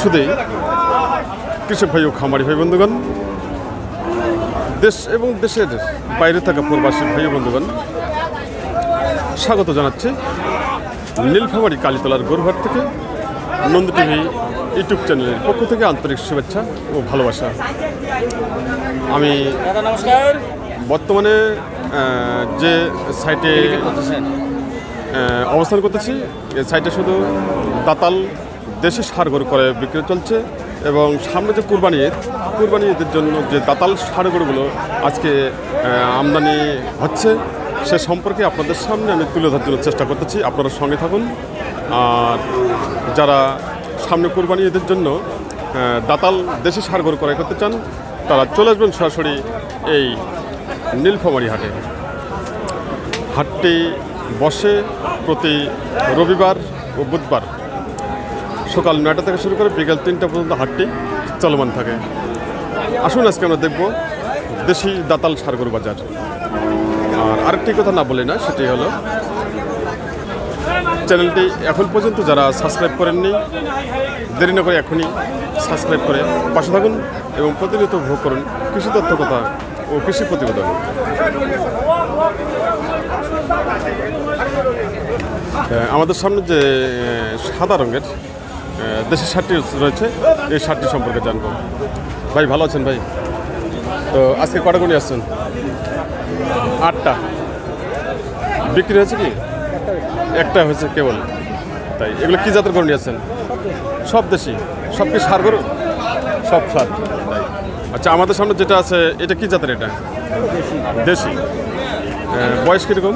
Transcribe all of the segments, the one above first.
সুদে কৃষক ভাই ও খামারি ভাই বন্ধুগণ, দেশ এবং দেশের বাইরে থাকা প্রবাসী ভাই বন্ধুগণ, স্বাগত জানাচ্ছি নীলফামারী কালীতলার গরুহাট থেকে। নন্দ টিভি ইউটিউব চ্যানেলের পক্ষ থেকে আন্তরিক শুভেচ্ছা ও ভালোবাসা। আমি বর্তমানে যে সাইটে অবস্থান করতেছি, এই সাইটে শুধু দাতাল দেশি ষাঁড় গরু করে বিক্রি চলছে এবং সামনে যে কুরবানি ঈদের জন্য যে দাতাল ষাঁড় গরুগুলো আজকে আমদানি হচ্ছে সে সম্পর্কে আপনাদের সামনে আমি তুলে ধরার জন্য চেষ্টা করতেছি। আপনারা সঙ্গে থাকুন। আর যারা সামনে কুরবানি ঈদের জন্য দাতাল দেশি ষাঁড় গরু ক্রয় করতে চান তারা চলে আসবেন সরাসরি এই নীলফামারী হাটে। হাটটি বসে প্রতি রবিবার ও বুধবার সকাল 9টা থেকে শুরু করে বিকেল 3টা পর্যন্ত হাটটি চলমান থাকে। আসুন আজকে আমরা দেখব দেশি দাতাল ষাঁড় গরু বাজার। আর আরেকটি কথা না বলে না, সেটি হলো চ্যানেলটি এখন পর্যন্ত যারা সাবস্ক্রাইব করেননি, দেরি না করে এখনই সাবস্ক্রাইব করে পাশে থাকুন এবং প্রতিনিয়ত উপভোগ করুন কৃষি তথ্য কথা ও কৃষি প্রতিবেদন। আমাদের সামনে যে সাদা রঙের দেশি ষাঁড়টি রয়েছে, এই ষাঁড়টি সম্পর্কে জানবো। ভাই ভালো আছেন ভাই? তো আজকে কটা গুণি আসছেন? 8টা বিক্রি হয়েছে কি? একটা হয়েছে কেবল। তাই এগুলো কি জাতের গরু নিয়ে আসছেন? সব দেশি? সব কি ষাঁড় গরু? সব ষাঁড়। তাই আচ্ছা, আমাদের সামনে যেটা আছে এটা কি জাতের? এটা দেশি। বয়স কীরকম?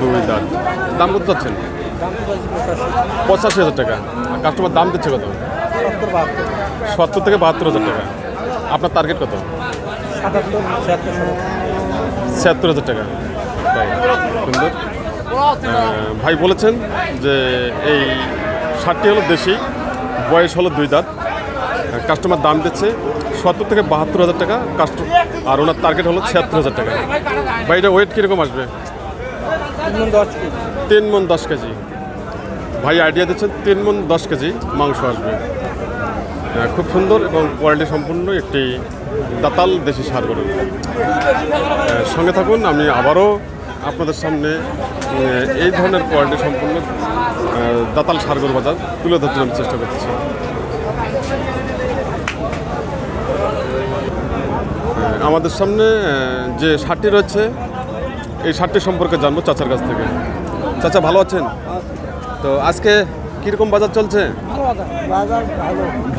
2 দাঁত। দাম কত চাচ্ছেন? 85,000 টাকা। কাস্টমার দাম দিচ্ছে কত? 70 থেকে 72,000 টাকা। আপনার টার্গেট কত? 76,000 টাকা। তাই সুন্দর। ভাই বলেছেন যে এই ষাঁড়টি হলো দেশি, বয়স হলো 2 দাঁত। কাস্টমার দাম দিচ্ছে 70 থেকে 72,000 টাকা আর ওনার টার্গেট হলো 76,000 টাকা। ভাই এটা ওয়েট কীরকম আসবে? 3 মণ 10 কেজি। ভাই আইডিয়া দিচ্ছেন 3 মণ 10 কেজি মাংস আসবে। খুব সুন্দর এবং কোয়ালিটি সম্পূর্ণ একটি দাতাল দেশি ষাঁড় গরু। সঙ্গে থাকুন, আমি আবারও আপনাদের সামনে এই ধরনের কোয়ালিটি সম্পূর্ণ দাতাল ষাঁড় গরু বাজার তুলে ধরতে আমি চেষ্টা করতেছি। আমাদের সামনে যে ষাঁড়টি রয়েছে এই ষাঁড়টি সম্পর্কে জানবো চাচার কাছ থেকে। চাচা ভালো আছেন? তো আজকে কীরকম বাজার চলছে?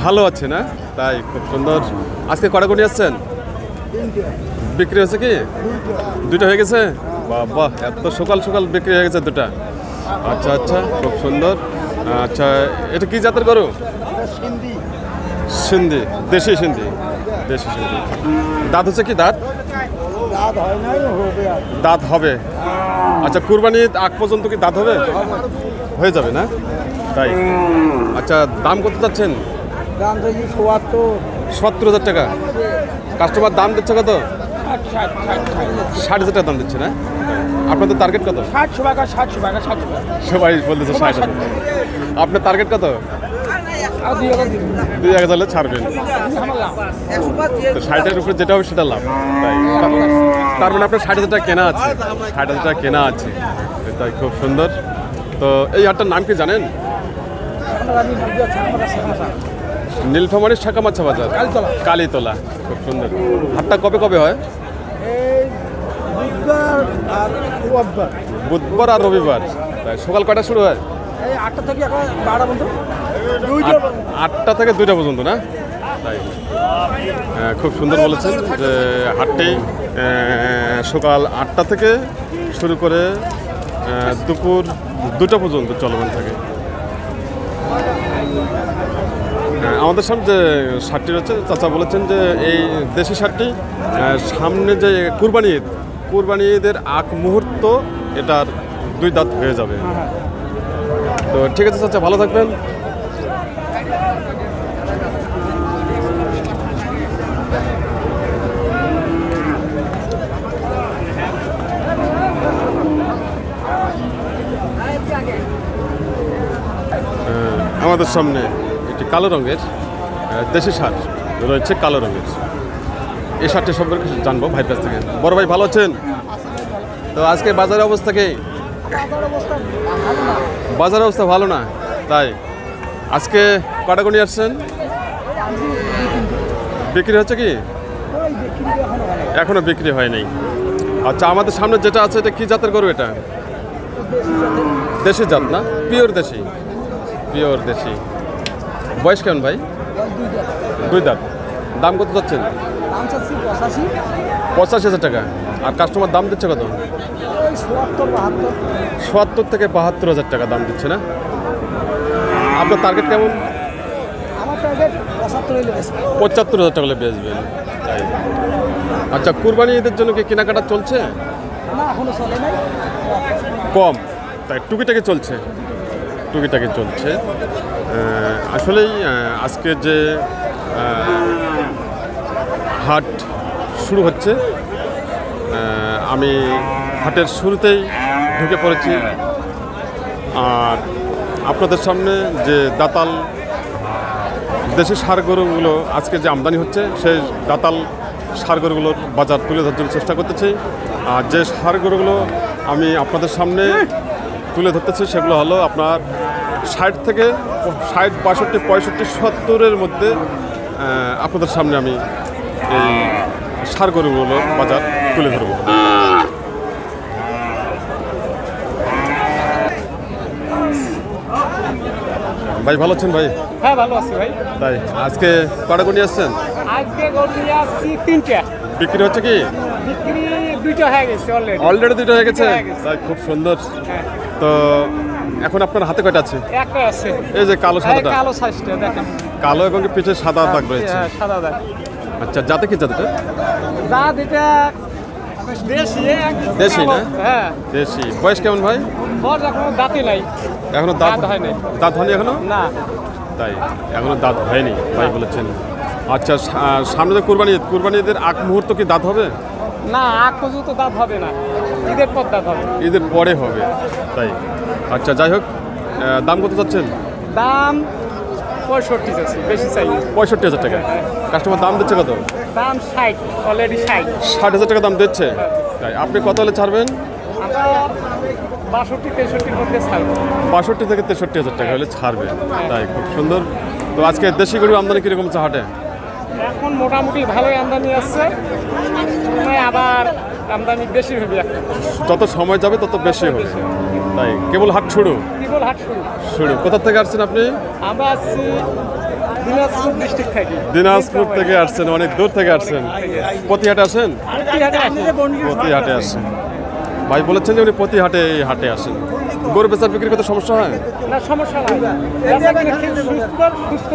ভালো আছে না? তাই খুব সুন্দর। আজকে কটা গুণি আসছেন? বিক্রি হয়েছে কি? 2টা হয়ে গেছে? বাহ, এত সকাল সকাল বিক্রি হয়ে গেছে 2টা। আচ্ছা আচ্ছা, খুব সুন্দর। আচ্ছা, এটা কি জাতের গরু? সিন্ধি। দেশি সিন্ধি। দেশি সিন্ধি। দাঁত হচ্ছে কি? দাঁত দাঁত হবে। আচ্ছা, কুরবানির আগ পর্যন্ত কি দাঁত হবে? হয়ে যাবে না? তাই। আচ্ছা, দাম কত চাচ্ছেন? 70,000 টাকা। কাস্টমার দাম দিচ্ছে কত? 60,000 টাকা দাম দিচ্ছে না? আপনাদের টার্গেট কত? 60 সবাই বলতেছে 60,000। আপনার টার্গেট কত? 2,000 হলে ছাড়বেন। 60-এর উপরে যেটা হবে সেটা লাভ। তাই তার মানে আপনার 60,000 টাকা কেনা আছে? 60,000 টাকা কেনা আছে। তাই খুব সুন্দর। তো এই হাটটার নাম কি জানেন? নীলফামারীর শাঁখামাছা বাজার, কালীতলা। খুব সুন্দর। হাটটা কবে কবে হয়? বুধবার আর রবিবার। তাই সকাল কয়টা শুরু হয়? 8টা থেকে 12টা পর্যন্ত। 8টা থেকে 2টা পর্যন্ত না? তাই খুব সুন্দর বলেছেন যে হাটটি সকাল 8টা থেকে শুরু করে দুপুর 2টা পর্যন্ত চলমান থাকে। আমাদের সামনে যে ষাঁড়টি রয়েছে, চাচা বলেছেন যে এই দেশি ষাঁড়টি সামনে যে কুরবানি ঈদের আগ মুহূর্ত এটার 2 দাঁত হয়ে যাবে। তো ঠিক আছে চাচা, ভালো থাকবেন। আমাদের সামনে একটি কালো রঙের দেশি ষাঁড় রয়েছে কালো রঙের। এই ষাঁড়টি সম্পর্কে জানবো ভাইয়ের কাছ থেকে। বড় ভাই ভালো আছেন? তো আজকে বাজারের অবস্থা কি? বাজারের অবস্থা ভালো না, তাই আজকে কটা করে নিয়ে আসছেন? বিক্রি হচ্ছে কি? এখনো বিক্রি হয়নি। আচ্ছা, আমাদের সামনে যেটা আছে এটা কি জাতের গরু? এটা দেশি জাত না? পিওর দেশি? পিওর দেশি। বয়স কেমন ভাই? 2 দাঁত। দাম কত যাচ্ছেন? 85,000 টাকা। আর কাস্টমার দাম দিচ্ছে কত? 70 থেকে 72,000 টাকা দাম দিচ্ছে না? আপনার টার্গেট কেমন? 75,000 টাকা হলে বেচবেন, তাই। আচ্ছা, কুরবানি ঈদের জন্য কি কেনাকাটা চলছে? কম, তাই টুকিটাকি চলছে। টুকিটাকি চলছে। আসলেই আজকে যে হাট শুরু হচ্ছে, আমি হাটের শুরুতেই ঢুকে পড়েছি। আর আপনাদের সামনে যে দাতাল দেশি ষাঁড় গরুগুলো আজকে যে আমদানি হচ্ছে, সেই দাতাল ষাঁড় গরুগুলোর বাজার তুলে ধরার জন্য চেষ্টা করতেছি। আর যে ষাঁড় গরুগুলো আমি আপনাদের সামনে তুলে ধরতেছি সেগুলো হলো আপনার 60 থেকে 60, 62, 65, 70-এর মধ্যে আপনাদের সামনে আমি এই ষাঁড় গরুগুলোর বাজার তুলে ধরব। ভাই ভালো আছেন ভাই? হ্যাঁ, ভালো আছি ভাই। তাই আজকে কটা গরু নিয়ে আসছেন? আজকে গরু নিয়ে আসছি 3টা। বিক্রি হচ্ছে কি? বিক্রি 2টা হয়ে গেছে অলরেডি। অলরেডি 2টা হয়ে গেছে? দুইটা হয়ে গেছে। তাই, খুব সুন্দর। হ্যাঁ, তো এখন আপনার হাতে কয়টা আছে? একটা আছে। এই যে কালো এই সাদাটা, কালো সাইজটা দেখেন। কালো এবং পিঠে সাদা দাগ রয়েছে। হ্যাঁ, সাদা দাগ। আচ্ছা, যাতে কি জাত এটা? দাঁত এটা দেশি। দেশি না? হ্যাঁ, দেশি। বয়স কেমন ভাই? বড় এখনো দাঁতই নাই। এখনো দাঁত দাঁত হয়নি। দাঁত হয়নি এখনো? না, তাই, এখনো দাঁত হয়নি ভাই বলেছেন। আচ্ছা, সামনে যে কুরবানি ঈদ, কুরবানি ঈদের আগ মুহূর্ত কি দাঁত হবে? না, আগ পর্যন্ত দাঁত হবে না। ঈদের পর দাঁত হবে। ঈদের পরে হবে, তাই। আচ্ছা, যাই হোক, দাম কত চাচ্ছেন? দাম 65 আছে, বেশি চাই। 65,000 টাকা। কাস্টমার দাম দিচ্ছে কত? দাম 60, অলরেডি 60। 60,000 টাকা দাম দিচ্ছে, তাই। আপনি কত হলে ছাড়বেন? আমরা 62-63-র মধ্যে ছাড়বো। 65 থেকে 63,000 টাকা হলে ছাড়বে, তাই। খুব সুন্দর। তো আজকে দেশি গরু আমদানি কীরকম হচ্ছে হাটে? এখন মোটামুটি ভালোই আমদানি আসছে, আবার আমদানি বেশি হবে। যত সময় যাবে তত বেশি হবে, তাই। কেবল হাট শুরু? কেবল হাট শুরু। শুরু। কোথা থেকে আসছেন আপনি? আমরা আসছি দিনাজপুর ডিস্ট্রিক্ট থেকে। দিনাজপুর থেকে আসছেন? অনেক দূর থেকে আসছেন। প্রতি হাটে আসেন? প্রতি হাটে আসেন। ভাই বলেছেন যে উনি প্রতি হাটে এই হাটে আসেন। গরু বেচার বিক্রি করতে সমস্যা হয় না? সমস্যা নাই, সুস্থ।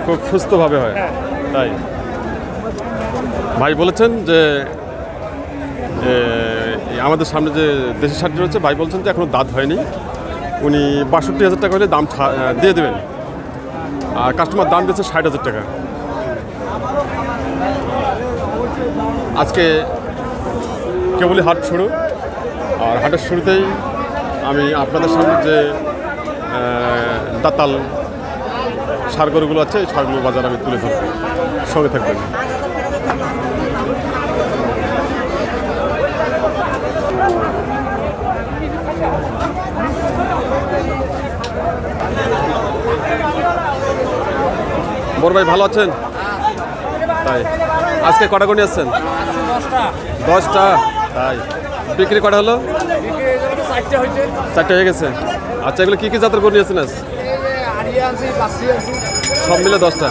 খুব সুস্থভাবে হয়, তাই। ভাই বলেছেন যে আমাদের সামনে যে দেশি ষাঁড়টি রয়েছে, ভাই বলছেন যে এখনো দাঁত হয়নি। উনি 62,000 টাকা হলে দাম দিয়ে দেবেন। আর কাস্টমার দাম দিচ্ছে 60,000 টাকা। আজকে কেবলই হাট শুরু। আর হাটের শুরুতেই আমি আপনাদের সামনে যে দাতাল ষাঁড় গরুগুলো আছে, এই ষাঁড়গুলোর বাজার আমি তুলে ধরব। সঙ্গে থাকবেন। বড় ভাই ভালো আছেন? তাই, আজকে কটা গরু নিয়ে আসছেন? 10টা। তাই, বিক্রি কটা হলো? 4টে হয়ে গেছে। আচ্ছা, এগুলো কী কী জাতের গরু নিয়েছেন আজ? সব মিলে 10টা।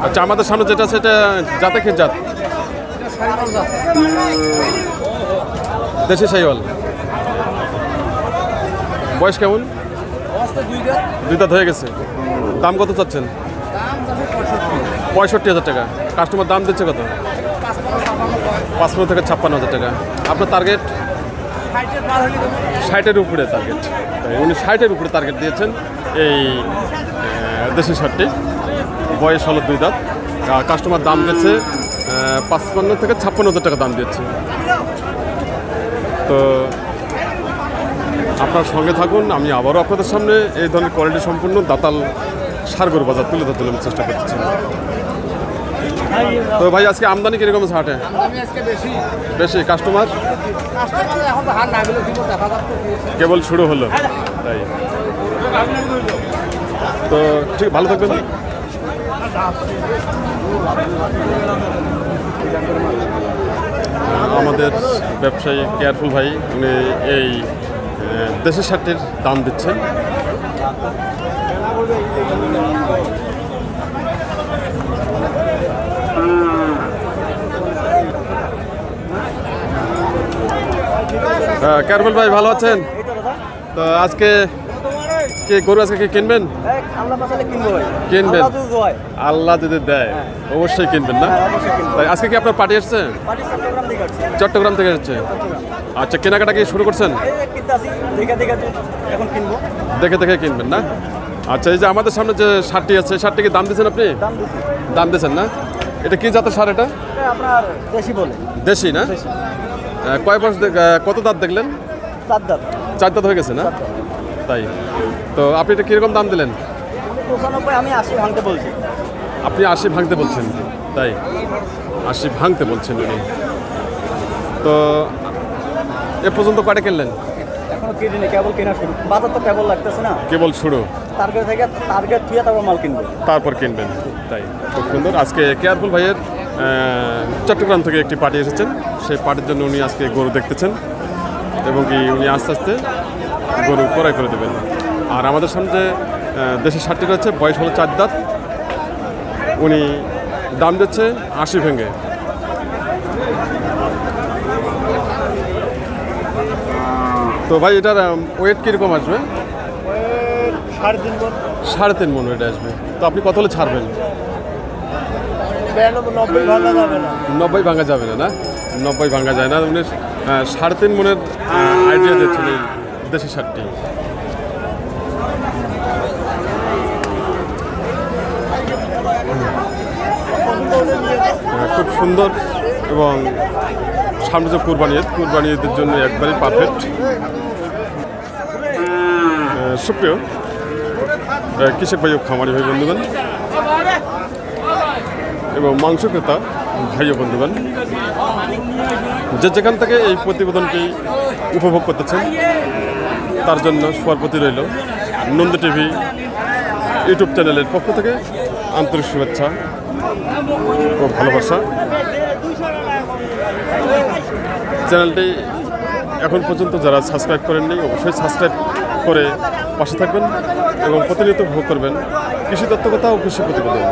আচ্ছা, আমাদের সামনে যেটা আছে এটা জাতে কি জাত? দেশি শাহিওয়াল। বয়স কেমন? 2 দাঁত হয়ে গেছে। দাম কত চাচ্ছেন? 65,000 টাকা। কাস্টমার দাম দিচ্ছে কত? 55 থেকে 56,000 টাকা। আপনার টার্গেট? 60-এর উপরে টার্গেট। তাই উনি 60-এর উপরে টার্গেট দিয়েছেন এই দেশি ষাঁড়টি। বয়স হলো 2 দাঁত। কাস্টমার দাম দিচ্ছে 55 থেকে 56,000 টাকা দাম দিচ্ছে। তো আপনার সঙ্গে থাকুন, আমি আবারও আপনাদের সামনে এই ধরনের কোয়ালিটি সম্পূর্ণ দাতাল ষাঁড় গরু বাজার তুলে ধরতে আমি চেষ্টা করতেছি। তো ভাই আজকে আমদানি কীরকম আছে হাটে? বেশি কাস্টমার কেবল শুরু হলো, তাই তো ঠিক, ভালো থাকবেন। আমাদের ব্যবসায়ী কেয়ারফুল ভাই, উনি এই দেশি ষাঁড়টির দাম দিচ্ছেন। কেয়ারফুল ভাই ভালো আছেন? তো আজকে কি গরু আজকে কি কিনবেন? কিনবেন, আল্লাহ যদি দেয় অবশ্যই কিনবেন না? তাই আজকে কি আপনার পার্টি এসছে? চট্টগ্রাম থেকে এসছে। আচ্ছা, কেনাকাটা কি শুরু করছেন? দেখে দেখে কিনবেন না? আচ্ছা, এই যে আমাদের সামনে যে ষাঁড়টি আছে, ষাঁড়টি কি দাম দিচ্ছেন আপনি? দাম দিচ্ছেন না? এটা কি জাতের ষাঁড়? এটা দেশি না? কয় বছর, কত দাঁত দেখলেন? 4 দাঁত হয়ে গেছে না? তাই তো আপনি এটা কীরকম দাম দিলেন? 95, আমি 80 ভাঙতে বলছি। আপনি 80 ভাঙতে বলছেন? তাই 80 ভাঙতে বলছেন উনি। তো এ পর্যন্ত কয়টা কিনলেন? এখনো কিনিনি, কেবল কেনা শুরু। বাজার তো কেবল লাগতেছে না, কেবল শুরু। টার্গেট থুয়ে তারপর মাল কিনবো। তারপর কিনবেন, তাই খুব সুন্দর। আজকে কেয়ারফুল ভাইয়ের চট্টগ্রাম থেকে একটি পার্টি এসেছেন, সেই পার্টির জন্য উনি আজকে গরু দেখতেছেন এবং কি উনি আস্তে আস্তে গরু ক্রয় করে দেবেন। আর আমাদের সামনে যে দেশি ষাঁড়টি রয়েছে, বয়স হলো 4 দাঁত, উনি দাম দিচ্ছে 80 ভেঙে। তো ভাই এটার ওয়েট কীরকম আসবে? 3.5 মণ ওয়েট আসবে। তো আপনি কত হলে ছাড়বেন? 90 ভাঙা যাবে না। 90 ভাঙা যাবে না? না, 90 ভাঙা যায় না। উনি 3.5 মণের আইডিয়া দিচ্ছেন এই দেশি ষাঁড়টি। খুব সুন্দর এবং সামনে যে কুরবানি ঈদের জন্য একবারই পারফেক্ট। সুপ্রিয় কৃষক ভাই ও খামারি ভাই বন্ধুগণ এবং মাংস ক্রেতা ভাই ও বন্ধুগণ, যে যেখান থেকে এই প্রতিবেদনটি উপভোগ করতেছেন তার জন্য সবার প্রতি রইল নন্দী টিভি ইউটিউব চ্যানেলের পক্ষ থেকে আন্তরিক শুভেচ্ছা ও ভালোবাসা। চ্যানেলটি এখন পর্যন্ত যারা সাবস্ক্রাইব করেননি, অবশ্যই সাবস্ক্রাইব করে পাশে থাকবেন এবং প্রতিনিয়ত উপভোগ করবেন কৃষি তত্ত্বকথা ও কৃষি প্রতিবেদন।